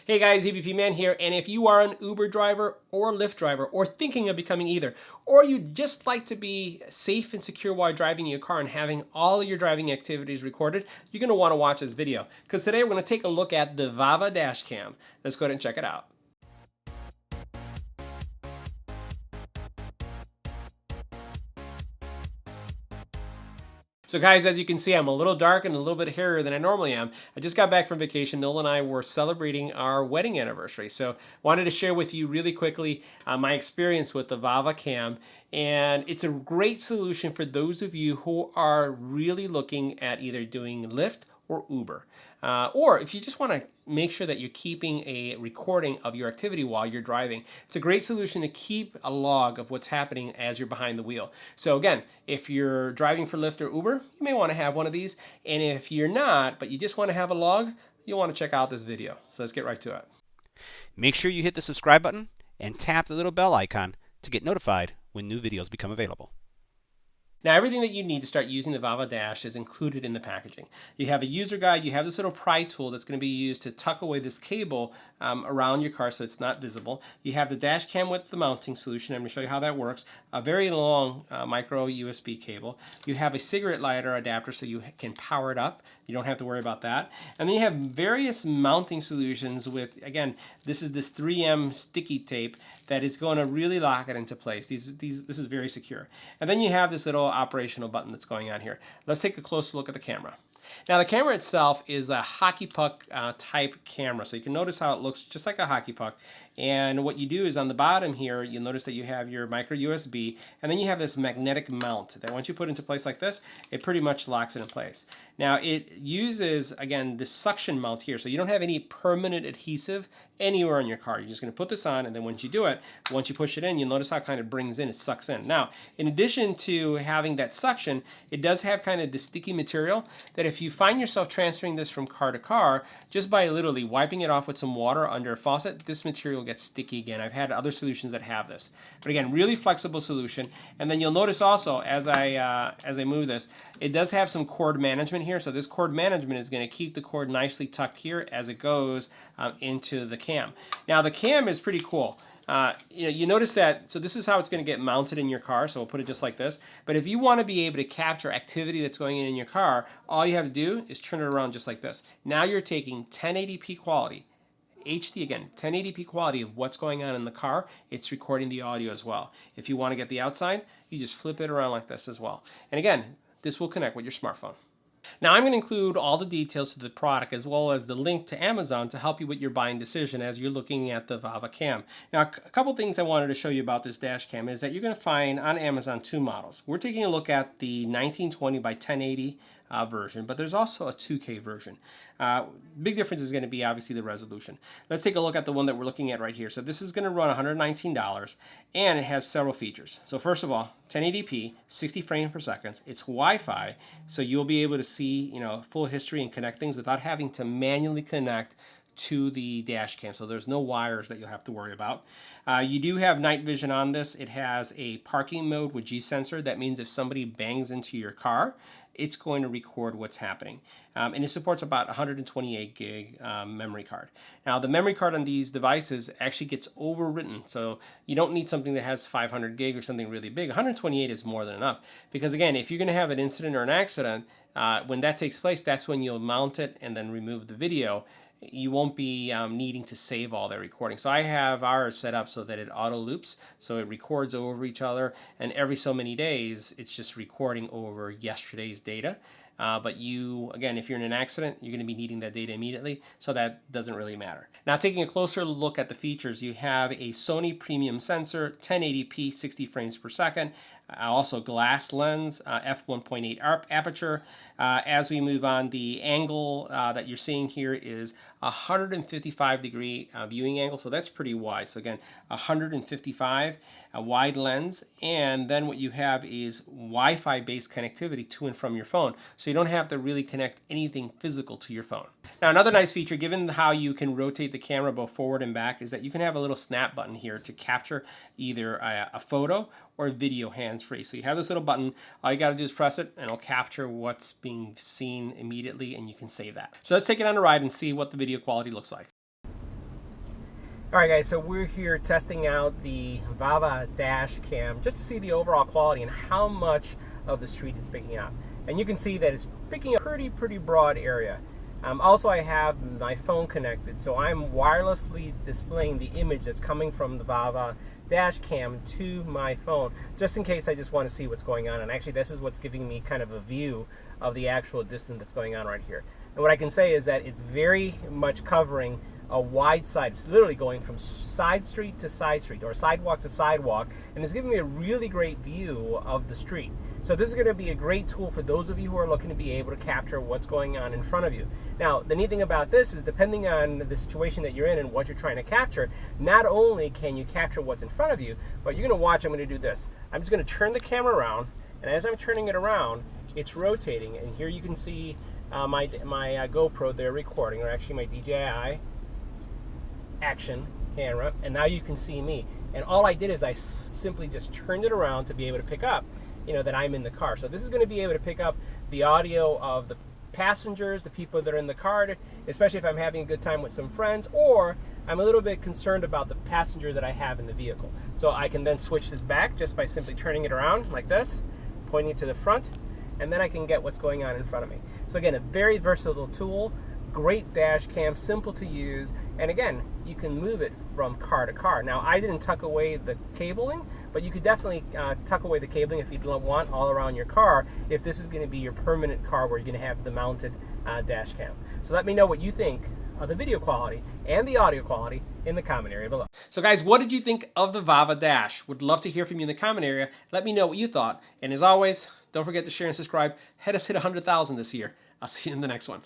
Hey guys, EBPMAN here, and if you are an Uber driver or Lyft driver or thinking of becoming either, or you just like to be safe and secure while driving your car and having all of your driving activities recorded, you're going to want to watch this video because today we're going to take a look at the Vava dashcam. Let's go ahead and check it out. So guys, as you can see, I'm a little dark and a little bit hairier than I normally am. I just got back from vacation. Noel and I were celebrating our wedding anniversary. So wanted to share with you really quickly my experience with the Vava cam. And it's a great solution for those of you who are really looking at either doing Lyft or Uber. Or if you just want to make sure that you're keeping a recording of your activity while you're driving. It's a great solution to keep a log of what's happening as you're behind the wheel. So again, if you're driving for Lyft or Uber, you may want to have one of these. And if you're not, but you just want to have a log, you'll want to check out this video. So let's get right to it. Make sure you hit the subscribe button and tap the little bell icon to get notified when new videos become available. Now, everything that you need to start using the Vava Dash is included in the packaging. You have a user guide, you have this little pry tool that's going to be used to tuck away this cable around your car so it's not visible. You have the dash cam with the mounting solution. I'm going to show you how that works. A very long micro USB cable. You have a cigarette lighter adapter so you can power it up. You don't have to worry about that. And then you have various mounting solutions with, again, this is this 3M sticky tape that is going to really lock it into place. This is very secure. And then you have this little operational button that's going on here. Let's take a closer look at the camera. Now the camera itself is a hockey puck type camera, so you can notice how it looks just like a hockey puck. And what you do is on the bottom here, you'll notice that you have your micro USB, and then you have this magnetic mount that once you put it into place like this, it pretty much locks it in place. Now it uses, again, this suction mount here, so you don't have any permanent adhesive anywhere in your car. You're just going to put this on, and then once you do it, once you push it in, you'll notice how it kind of brings in, it sucks in. Now, in addition to having that suction, it does have kind of the sticky material that if you find yourself transferring this from car to car, just by literally wiping it off with some water under a faucet, this material gets sticky again. I've had other solutions that have this. But again, really flexible solution. And then you'll notice also, as I move this, it does have some cord management here. So this cord management is going to keep the cord nicely tucked here as it goes into the cam. Now the cam is pretty cool. You notice that, so this is how it's going to get mounted in your car, so we'll put it just like this. But if you want to be able to capture activity that's going in your car, all you have to do is turn it around just like this. Now you're taking 1080p quality, HD again, 1080p quality of what's going on in the car. It's recording the audio as well. If you want to get the outside, you just flip it around like this as well. And again, this will connect with your smartphone. Now I'm going to include all the details to the product as well as the link to Amazon to help you with your buying decision as you're looking at the Vava cam. Now a couple things I wanted to show you about this dash cam is that you're going to find on Amazon two models. We're taking a look at the 1920 by 1080 version, but there's also a 2K version. Big difference is going to be obviously the resolution. Let's take a look at the one that we're looking at right here. So this is going to run $119 and it has several features. So first of all, 1080p, 60 frames per second. It's Wi-Fi, so you'll be able to see, full history and connect things without having to manually connect to the dash cam. So there's no wires that you'll have to worry about. You do have night vision on this. It has a parking mode with G-sensor. That means if somebody bangs into your car, it's going to record what's happening. And it supports about 128 gig memory card. Now the memory card on these devices actually gets overwritten, so you don't need something that has 500 gig or something really big. 128 is more than enough, because again, if you're going to have an incident or an accident, when that takes place, that's when you'll mount it and then remove the video. You won't be needing to save all that recording. So I have ours set up so that it auto loops, so it records over each other, and every so many days it's just recording over yesterday's data. But you, again, if you're in an accident, you're going to be needing that data immediately, so that doesn't really matter. Now, taking a closer look at the features, you have a Sony premium sensor, 1080p, 60 frames per second, also glass lens, f1.8 aperture. As we move on, the angle that you're seeing here is 155-degree viewing angle, so that's pretty wide. So again, 155, a wide lens, and then what you have is Wi-Fi based connectivity to and from your phone, so you don't have to really connect anything physical to your phone. Now another nice feature, given how you can rotate the camera both forward and back, is that you can have a little snap button here to capture either a photo or video hands-free. So you have this little button, all you got to do is press it and it'll capture what's being seen immediately, and you can save that. So let's take it on a ride and see what the video quality looks like. All right, guys, so we're here testing out the Vava dash cam just to see the overall quality and how much of the street it's picking up. And you can see that it's picking up a pretty broad area. Also, I have my phone connected, so I'm wirelessly displaying the image that's coming from the Vava dash cam to my phone, just in case I just want to see what's going on. And actually, this is what's giving me kind of a view of the actual distance that's going on right here. And what I can say is that it's very much covering a wide side. It's literally going from side street to side street, or sidewalk to sidewalk, and it's giving me a really great view of the street. So this is going to be a great tool for those of you who are looking to be able to capture what's going on in front of you. Now, the neat thing about this is, depending on the situation that you're in and what you're trying to capture, not only can you capture what's in front of you, but you're going to watch. I'm going to do this. I'm just going to turn the camera around, and as I'm turning it around, it's rotating, and here you can see my GoPro there recording, or actually my DJI action camera, and now you can see me. And all I did is I simply just turned it around to be able to pick up, that I'm in the car. So this is going to be able to pick up the audio of the passengers, the people that are in the car, especially if I'm having a good time with some friends, or I'm a little bit concerned about the passenger that I have in the vehicle. So I can then switch this back just by simply turning it around like this, pointing it to the front, and then I can get what's going on in front of me. So again, a very versatile tool, great dash cam, simple to use, and again, you can move it from car to car. Now, I didn't tuck away the cabling, but you could definitely tuck away the cabling if you don't want all around your car, if this is going to be your permanent car where you're going to have the mounted dash cam. So let me know what you think of the video quality and the audio quality in the comment area below. So guys, what did you think of the Vava Dash? Would love to hear from you in the comment area. Let me know what you thought. And as always, don't forget to share and subscribe. Help us hit 100,000 this year. I'll see you in the next one.